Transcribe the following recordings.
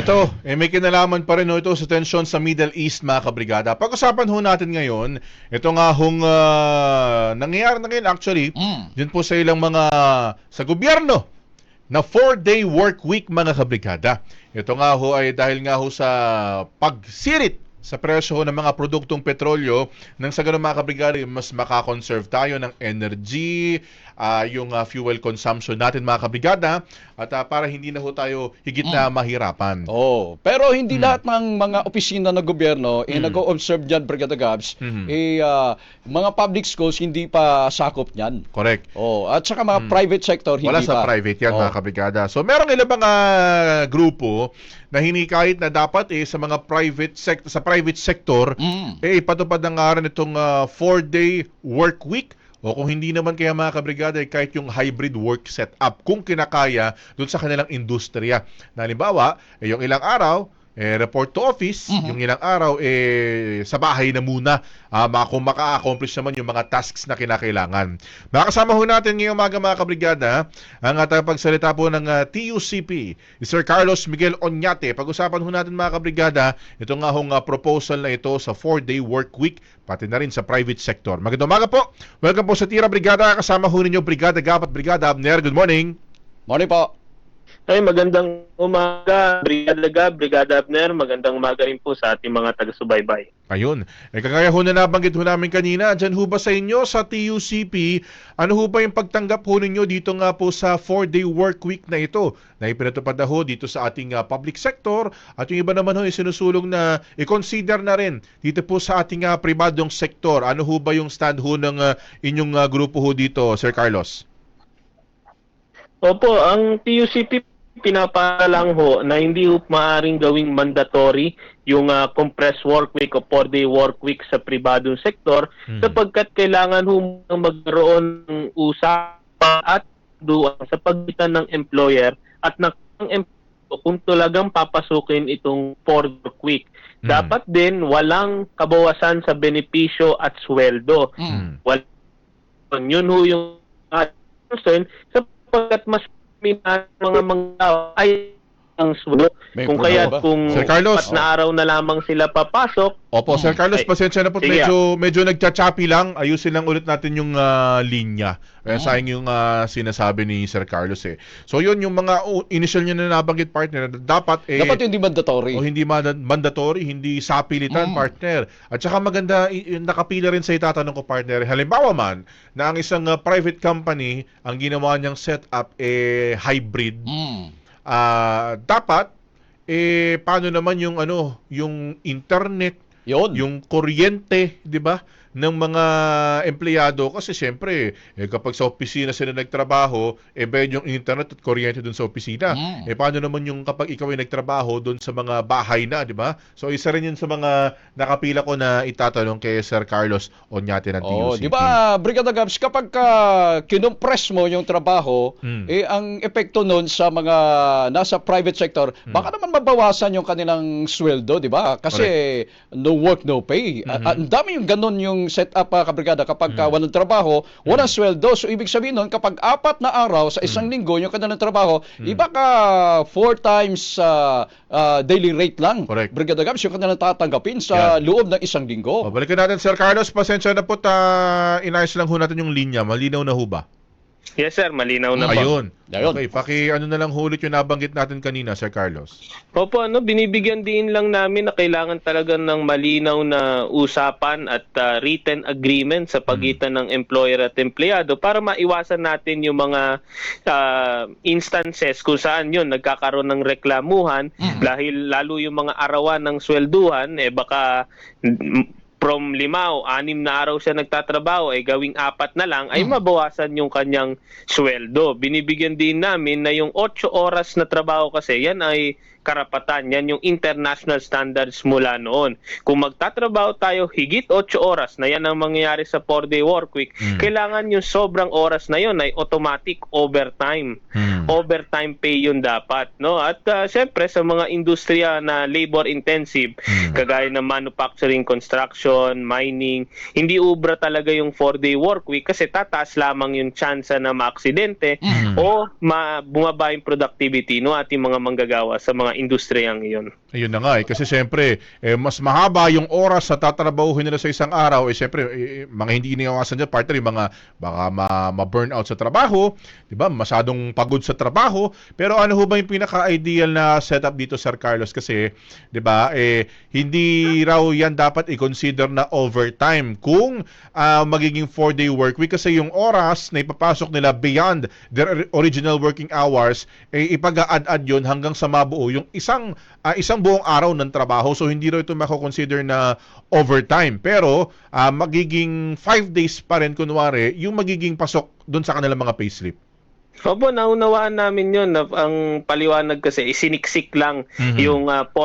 Ito, may kinalaman pa rin ito sa tensyon sa Middle East, mga kabrigada. Pag-usapan ho natin ngayon, ito nga hong nangyayari na ngayon actually, dyan po sa ilang mga, sa gobyerno, na 4-day work week, mga kabrigada. Ito nga ho ay dahil nga ho sa pagsirit sa presyo ho ng mga produktong petrolyo nang sa ganun, mga kabrigada, mas makakonserve tayo ng energy, yung fuel consumption natin, mga kabrigada, at para hindi na ho tayo higit na mahirapan. Oh, pero hindi lahat ng mga opisina ng gobyerno nag-o-observe diyan, Brigada Gabs. Mga public schools hindi pa sakop niyan. Correct. Oh, at saka mga private sector hindi Wala sa pa. private yan, mga kabrigada. So, merong ilang mga grupo na hinikayat na dapat sa mga private sector, ipatupad na nga rin itong 4-day work week. O kung hindi naman kaya, mga kabrigada, kahit yung hybrid work setup kung kinakaya doon sa kanilang industriya. Na halimbawa, yung ilang araw, report to office, yung ilang araw, sa bahay na muna, kung maka-accomplish naman yung mga tasks na kinakailangan. Makakasama ho natin ngayong umaga, mga kabrigada, ang tagapagsalita po ng TUCP, Sir Carlos Miguel Oñate. Pag-usapan ho natin, mga kabrigada, ito nga hong proposal na ito sa 4-day work week, pati na rin sa private sector. Magandang umaga po. Welcome po sa Tira Brigada. Kasama ho ninyo Brigada Gap at Brigada Abner. Good morning. Morning po. Ay, magandang umaga, Brigada Gab, Brigada Abner. Magandang umaga rin po sa ating mga taga-subaybay. Ayun. Kagaya ho na nabanggit ho namin kanina, dyan ho ba sa inyo sa TUCP, ano ho ba yung pagtanggap ho ninyo dito nga po sa 4-day work week na ito na ipinatupad na ho dito sa ating public sector, at yung iba naman ho sinusulong na i-consider na rin dito po sa ating pribadong sektor. Ano ho ba yung stand ho ng inyong grupo ho dito, Sir Carlos? Opo, ang TUCP pinapalang ho na hindi ho maaaring gawing mandatory yung compressed work week o 4-day work week sa pribadong sektor, sapagkat kailangan ho magkaroon ng usapan at duwan sa pagitan ng employer at ng employer kung talagang papasukin itong 4-day work week. Dapat din walang kabawasan sa benepisyo at sweldo. Yun ho yung concern, sapagkat mas mga ay ang sulo. Kung kaya kung Sir Carlos, 4 na araw na lamang sila papasok. Opo, Sir Carlos, pasensya na po, medyo nagcha-choppy lang. Ayusin lang ulit natin yung linya. Kaya sayang yung sinasabi ni Sir Carlos So yun, yung mga initial niya na nabanggit, partner, dapat hindi mandatory. O hindi mandatory, hindi sapilitan, partner. At saka maganda, nakapila rin sa itatanong ko, partner. Halimbawa man, na ang isang private company, ang ginawa niyang setup hybrid, dapat paano naman yung yung internet, yung kuryente, 'di ba, ng mga empleyado, kasi siyempre kapag sa opisina sila nagtrabaho, bayad yung internet at kuryente dun sa opisina. Paano naman yung kapag ikaw ay nagtrabaho dun sa mga bahay na, 'di ba? So isa rin yun sa mga nakapila ko na itatanong kay Sir Carlos Oñate ng TUCP. 'Di ba, Brigada Gabs, kapag kinompress mo yung trabaho, ang epekto nun sa mga nasa private sector, baka naman mabawasan yung kanilang sweldo, 'di ba? Kasi no work, no pay. Ang dami yung ganun yung set-up, kabrigada, kapag walang trabaho, walang sweldo. So ibig sabihin nun, kapag 4 na araw sa isang linggo yung kanilang trabaho, iba ka 4 times daily rate lang. Correct. Brigada Gabs, yung kanilang tatanggapin sa loob ng isang linggo. Balikan natin, Sir Carlos, pasensya na po, inayos lang ho natin yung linya. Malinaw na ho ba? Yes sir, malinaw na po. Ayun. Okay, na lang hulit yung nabanggit natin kanina, Sir Carlos. Opo, binibigyan din lang namin na kailangan talaga ng malinaw na usapan at written agreement sa pagitan ng employer at empleyado para maiwasan natin yung mga instances kung saan yun nagkakaroon ng reklamuhan dahil lalo yung mga arawan ng swelduhan, baka from 5 o 6 na araw siya nagtatrabaho gawing 4 na lang, ay mabawasan yung kanyang sweldo. Binibigyan din namin na yung 8 oras na trabaho, kasi yan ay karapatan. Yan yung international standards mula noon. Kung magtatrabaho tayo higit 8 oras, na yan ang mangyayari sa 4-day work week, kailangan yung sobrang oras na yun ay automatic overtime. Overtime pay yun dapat. No? At syempre sa mga industriya na labor intensive, kagaya ng manufacturing, construction, mining, hindi ubra talaga yung 4-day work week, kasi tataas lamang yung tsansa na maaksidente o bumaba yung productivity no ating mga manggagawa sa mga industriyang iyon. Ayun na nga kasi siyempre mas mahaba yung oras sa tatrabahuhin nila sa isang araw siyempre mga hindi iniiwasan dyan partner yung mga baka ma-burnout sa trabaho, 'di ba? Masyadong pagod sa trabaho. Pero ano ho ba yung pinaka-ideal na setup dito, Sir Carlos? Kasi 'di ba hindi raw yan dapat i-consider na overtime kung magiging 4-day work week kasi yung oras na ipapasok nila beyond their original working hours ipag-a-add yun hanggang sa mabuo yung isang buong araw ng trabaho. So hindi raw ito mako-consider na overtime. Pero magiging 5 days pa rin kunwari yung magiging pasok doon sa kanilang mga payslip. Opo, naunawaan namin yun. Ang paliwanag kasi, isiniksik lang yung 40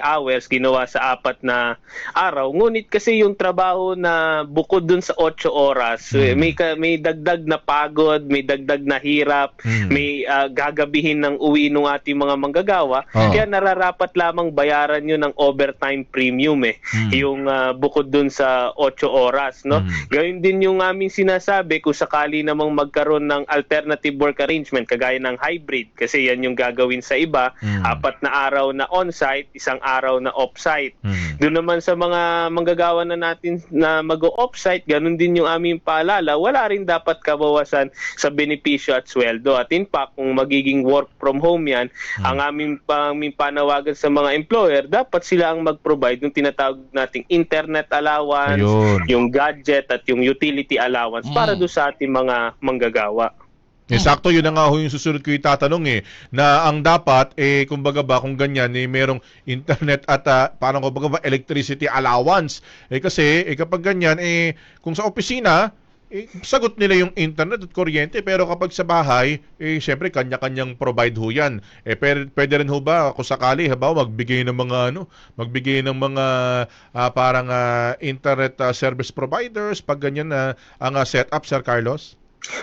hours ginawa sa 4 na araw. Ngunit kasi yung trabaho na bukod dun sa 8 oras, may dagdag na pagod, may dagdag na hirap, may gagabihin ng uwi ng ating mga manggagawa. Kaya nararapat lamang bayaran yun ng overtime premium yung bukod dun sa 8 oras. No? Gayun din yung aming sinasabi kung sakali namang magkaroon ng alternative work arrangement kagaya ng hybrid kasi yan yung gagawin sa iba, 4 na araw na on-site, 1 araw na off-site. Doon naman sa mga manggagawa na natin na mag-off-site, ganun din yung aming paalala, wala rin dapat kabawasan sa benepisyo at sweldo. At in fact, kung magiging work from home yan, ang aming panawagan sa mga employer, dapat sila ang mag-provide ng tinatawag nating internet allowance, yung gadget at yung utility allowance para doon sa ating mga manggagawa. Sakto, yun na nga ho yung susunod ko itatanong na ang dapat kumbaga ba kung ganyan merong internet at parang kumbaga ba electricity allowance kasi kapag ganyan kung sa opisina sagot nila yung internet at kuryente pero kapag sa bahay syempre kanya-kanyang provide ho yan. Pwede rin ho ba kung sakali halimbawa magbigay ng mga parang internet service providers pag ganyan ang setup, Sir Carlos?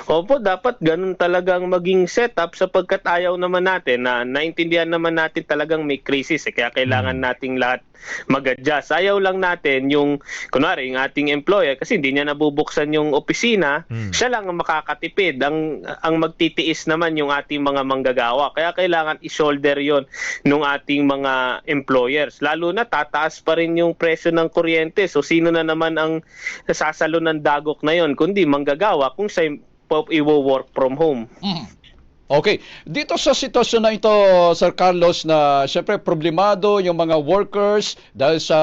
Opo, dapat ganun talagang maging setup sapagkat ayaw naman natin na naintindihan naman natin talagang may crisis kaya kailangan nating lahat mag-adjust. Ayaw lang natin yung kunwari yung ating employer kasi hindi niya nabubuksan yung opisina, siya lang ang makakatipid. Ang magtitiis naman yung ating mga manggagawa. Kaya kailangan i-shoulder yon ng ating mga employers. Lalo na tataas pa rin yung presyo ng kuryente. So sino na naman ang sasalo ng dagok na yon kundi manggagawa kung siya i-work from home. Okay. Dito sa sitwasyon na ito, Sir Carlos, na syempre problemado yung mga workers dahil sa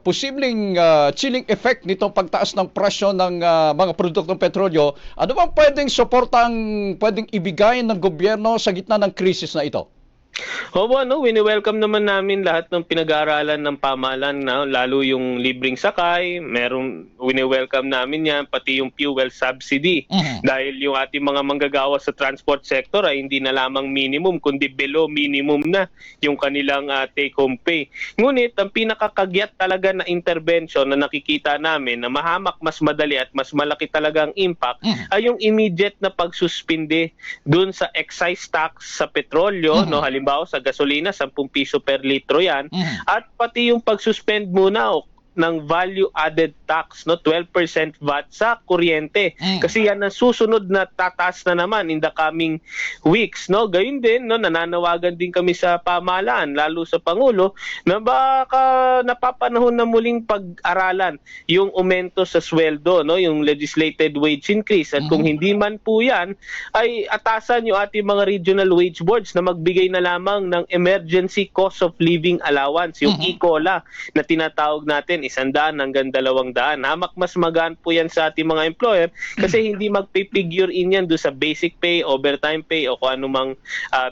posibleng chilling effect nitong pagtaas ng presyo ng mga produktong petrolyo, ano bang pwedeng suportang pwedeng ibigay ng gobyerno sa gitna ng krisis na ito? Opo, wini-welcome naman namin lahat ng pinag-aaralan ng pamahalaan, lalo yung libreng sakay, wini-welcome namin yan, pati yung fuel subsidy. Dahil yung ating mga manggagawa sa transport sector ay hindi na lamang minimum, kundi below minimum na yung kanilang take-home pay. Ngunit, ang pinakakagyat talaga na intervention na nakikita namin na mahamak, mas madali at mas malaki talagang impact ay yung immediate na pagsuspinde dun sa excise tax sa petrolyo, halimbawa sa gasolina, 10 piso per litro yan. At pati yung pagsuspend muna ng value-added tax, 12% VAT sa kuryente. Kasi yan ang susunod na tataas na naman in the coming weeks. Gayun din, nananawagan din kami sa pamahalaan, lalo sa Pangulo, na baka napapanahon na muling pag-aralan yung aumento sa sweldo, yung legislated wage increase. At kung hindi man po yan, ay atasan yung ating mga regional wage boards na magbigay na lamang ng emergency cost of living allowance, yung ECOLA na tinatawag natin, 100 hanggang 200. Hamak mas magaan po yan sa ating mga employer kasi hindi magpipigure in yan doon sa basic pay, overtime pay o kung anumang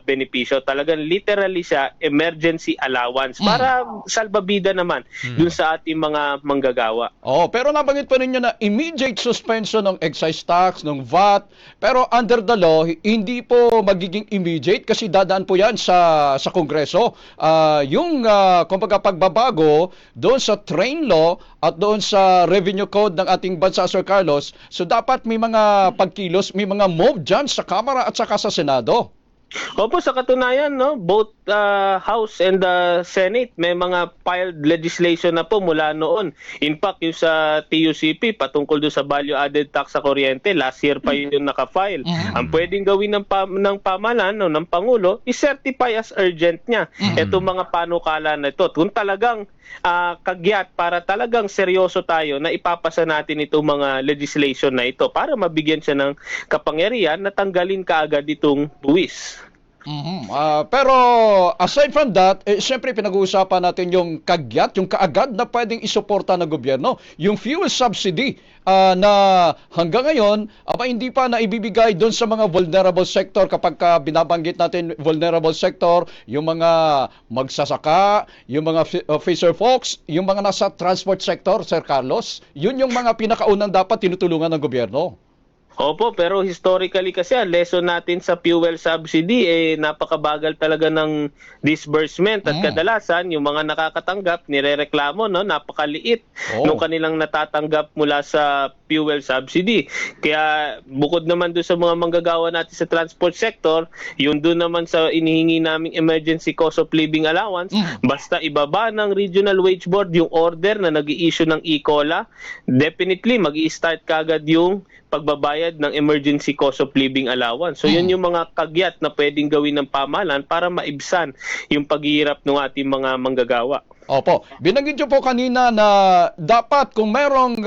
benepisyo. Talagang literally siya emergency allowance para salbabida naman doon sa ating mga manggagawa. Pero nabanggit pa ninyo na immediate suspension ng excise tax, ng VAT, pero under the law, hindi po magiging immediate kasi dadaan po yan sa Kongreso. Yung kumbaga pagbabago doon sa train law at doon sa revenue code ng ating bansa, Sir Carlos, so dapat may mga pagkilos, may mga move dyan sa Kamara at saka sa Senado. Opo, sa katunayan, no, both House and the Senate may mga filed legislation na po mula noon. In fact, yung sa TUCP patungkol do sa value added tax sa kuryente, last year pa yun naka-file. Ang pwedeng gawin ng pamahalaan o ng pangulo is certify as urgent niya itong mga panukala na ito. Kung talagang kagyat para talagang seryoso tayo na ipapasa natin itong mga legislation na ito para mabigyan siya ng kapangyarihan na tanggalin kaagad itong buwis. Pero aside from that, siyempre pinag-uusapan natin yung kagyat, yung kaagad na pwedeng isuporta ng gobyerno. Yung fuel subsidy na hanggang ngayon, hindi pa naibibigay doon sa mga vulnerable sector. Kapag binabanggit natin vulnerable sector, yung mga magsasaka, yung mga fisher folks, yung mga nasa transport sector, Sir Carlos, yun yung mga pinakaunang dapat tinutulungan ng gobyerno. Opo, pero historically kasi ang lesson natin sa fuel subsidy napakabagal talaga ng disbursement at kadalasan yung mga nakakatanggap nirereklamo, no, napakaliit nung kanilang natatanggap mula sa fuel subsidy. Kaya bukod naman doon sa mga manggagawa natin sa transport sector, yung doon naman sa inihingi naming emergency cost of living allowance, basta ibaba ng Regional Wage Board yung order na nag-i-issue ng e-COLA, definitely mag-i-start kagad yung pagbabayad ng emergency cost of living allowance. So yun yung mga kagyat na pwedeng gawin ng pamahalaan para maibsan yung paghihirap ng ating mga manggagawa. Opo. Binanggit niyo po kanina na dapat kung merong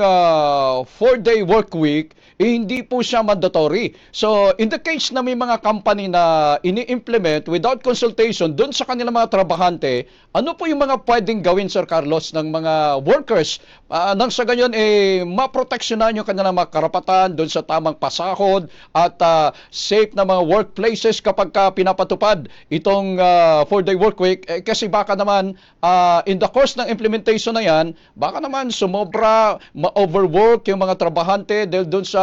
4-day work week, hindi po siya mandatory. So, in the case na may mga company na ini-implement without consultation doon sa kanilang mga trabahante, ano po yung mga pwedeng gawin, Sir Carlos, ng mga workers nang sa ganyan maproteksyonan yung kanilang mga karapatan doon sa tamang pasahod at safe na mga workplaces kapag pinapatupad itong 4-day work week? Kasi baka naman in the course ng implementation na yan, baka naman sumobra, ma-overwork yung mga trabahante dahil doon sa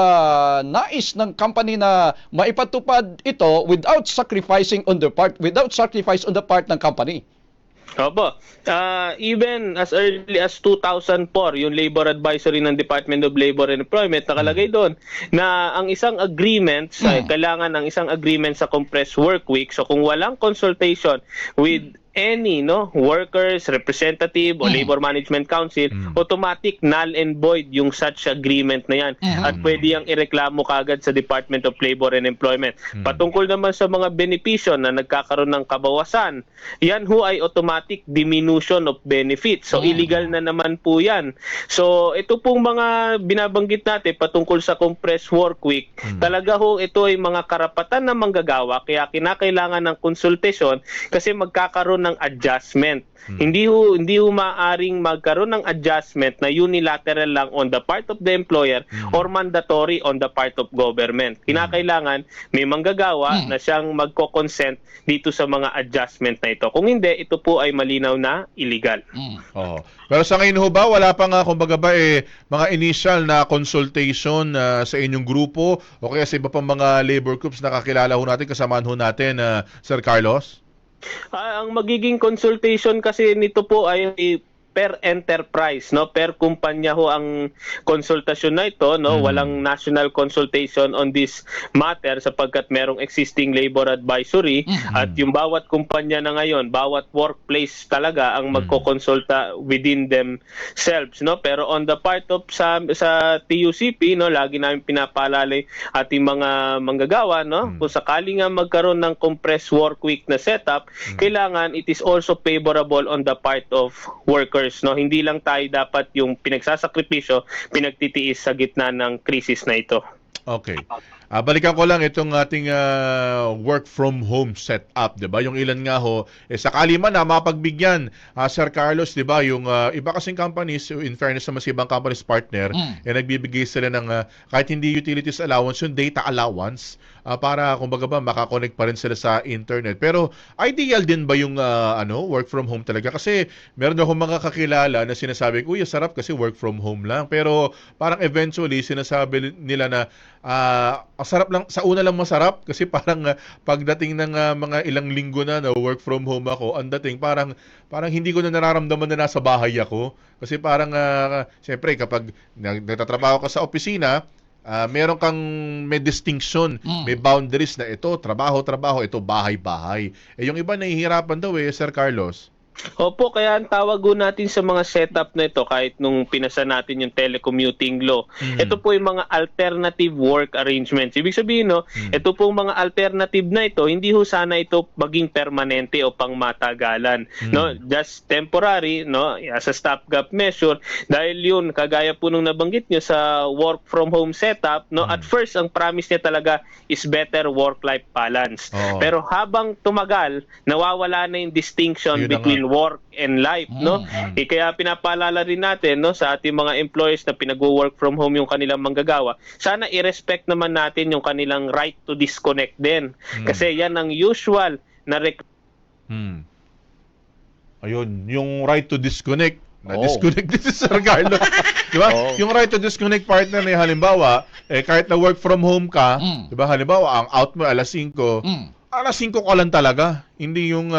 nais ng company na maipatupad ito without sacrifice on the part ng company. Opo. Even as early as 2004, yung labor advisory ng Department of Labor and Employment, nakalagay doon na ang isang agreement, kailangan ng isang agreement sa compressed work week. So kung walang consultation with any workers, representative o labor management council, automatic null and void yung such agreement na yan. At pwede yang ireklamo kagad sa Department of Labor and Employment. Patungkol naman sa mga benepisyo na nagkakaroon ng kabawasan, yan ho ay automatic diminution of benefits. So illegal na naman po yan. So ito pong mga binabanggit natin patungkol sa compressed work week, talaga ho ito ay mga karapatan ng manggagawa, kaya kinakailangan ng konsultasyon kasi magkakaroon ng adjustment. Hindi ho maaring magkaroon ng adjustment na unilateral lang on the part of the employer or mandatory on the part of government. Kinakailangan may manggagawa na siyang magko-consent dito sa mga adjustment na ito. Kung hindi, ito po ay malinaw na illegal. Pero sa ngayon ho ba, wala pa nga kumbaga ba mga initial na consultation sa inyong grupo o kaya sa iba pang mga labor groups na kakilala ho natin, kasamaan ho natin, Sir Carlos? Ang magiging consultation kasi nito po ay per enterprise, per kumpanya ho ang konsultasyon na ito, walang national consultation on this matter sapagkat merong existing labor advisory at yung bawat kumpanya na ngayon, bawat workplace talaga ang magkokonsulta within themselves, pero on the part of sa TUCP, lagi namin pinapaalala ating mga manggagawa, kung sakali nga magkaroon ng compressed work week na setup, kailangan it is also favorable on the part of workers. Hindi lang tayo dapat yung pinagsasakripisyo, pinagtitiis sa gitna ng krisis na ito. Okay. Balikan ko lang itong ating work from home setup, 'di ba? Yung ilan nga ho, sakali man na mapagbigyan, Sir Carlos, 'di ba? Yung iba kasing companies, in fairness sa mas ibang companies partner, nagbibigay sila ng kahit hindi utilities allowance, yung data allowance para kumbaga ba makakonect pa rin sila sa internet. Pero ideal din ba yung work from home talaga? Kasi meron akong mga kakilala na sinasabi, "Uy, sarap kasi work from home lang." Pero parang eventually sinasabi nila na sarap lang, sa una lang masarap kasi parang pagdating ng mga ilang linggo na work from home ako, ang dating parang hindi ko na nararamdaman na nasa bahay ako kasi parang siyempre kapag nagtatrabaho ka sa opisina, meron kang may distinction, may boundaries na ito, trabaho, ito bahay-bahay. Yung iba nahihirapan daw Sir Carlos. Opo, kaya ang tawag ho natin sa mga setup na ito, kahit nung pinasa natin yung telecommuting law, ito po yung mga alternative work arrangements. Ibig sabihin, ito po mga alternative na ito, hindi ho sana ito maging permanente o pangmatagalan. No? Just temporary, no? As a stopgap measure, dahil yun, kagaya po nung nabanggit nyo sa work from home setup, no? At first, ang promise niya talaga is better work-life balance. Pero habang tumagal, nawawala na yung distinction between work and life, no? Kaya pinapaalala rin natin, no, sa ating mga employees na pinag-work from home yung kanilang manggagawa, sana i-respect naman natin yung kanilang right to disconnect din. Kasi yan ang usual na Ayun, yung right to disconnect. Na-disconnect din si Sir Carlo. Di ba? Yung right to disconnect partner na halimbawa, kahit na work from home ka, di ba? Halimbawa, ang out mo alas 5, alas 5 ka lang talaga. Hindi yung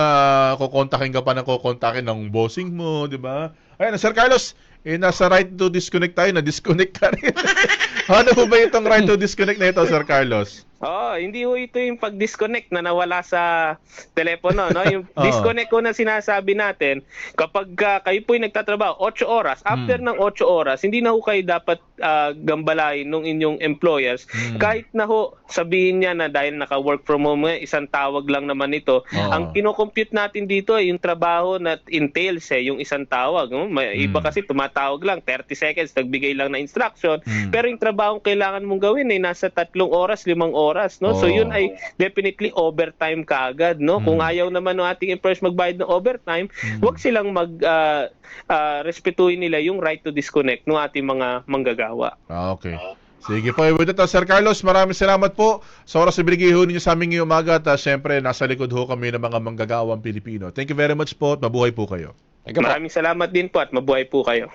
kukontakin ka pa ng kukontakin ng bossing mo, di ba? Ayun, Sir Carlos, nasa right to disconnect tayo, na-disconnect ka rin. Ano po ba itong right to disconnect na ito, Sir Carlos? Hindi ho ito yung pag-disconnect na nawala sa telepono, no? Yung disconnect ko na sinasabi natin, kapag kayo po yung nagtatrabaho 8 oras, after ng 8 oras, hindi na ho kayo dapat gambalain ng inyong employers. Kahit na ho sabihin niya na dahil naka-work from home, isang tawag lang naman ito. Ang kino-compute natin dito ay yung trabaho na entails yung isang tawag. May iba kasi tumatawag lang 30 seconds, nagbigay lang na instruction, pero yung trabaho kailangan mong gawin ay nasa 3 oras, 5 oras, no? So yun ay definitely overtime kaagad, no? Kung ayaw naman ng ating employers magbayad ng overtime, wag silang respetuhin nila yung right to disconnect ng ating mga manggagawa. Okay. Sige po, with that, Sir Carlos, maraming salamat po sa oras na binigay ho ninyo sa aming ngayong umaga at syempre nasa likod ho kami ng mga manggagawang Pilipino. Thank you very much po at mabuhay po kayo. Maraming salamat din po at mabuhay po kayo.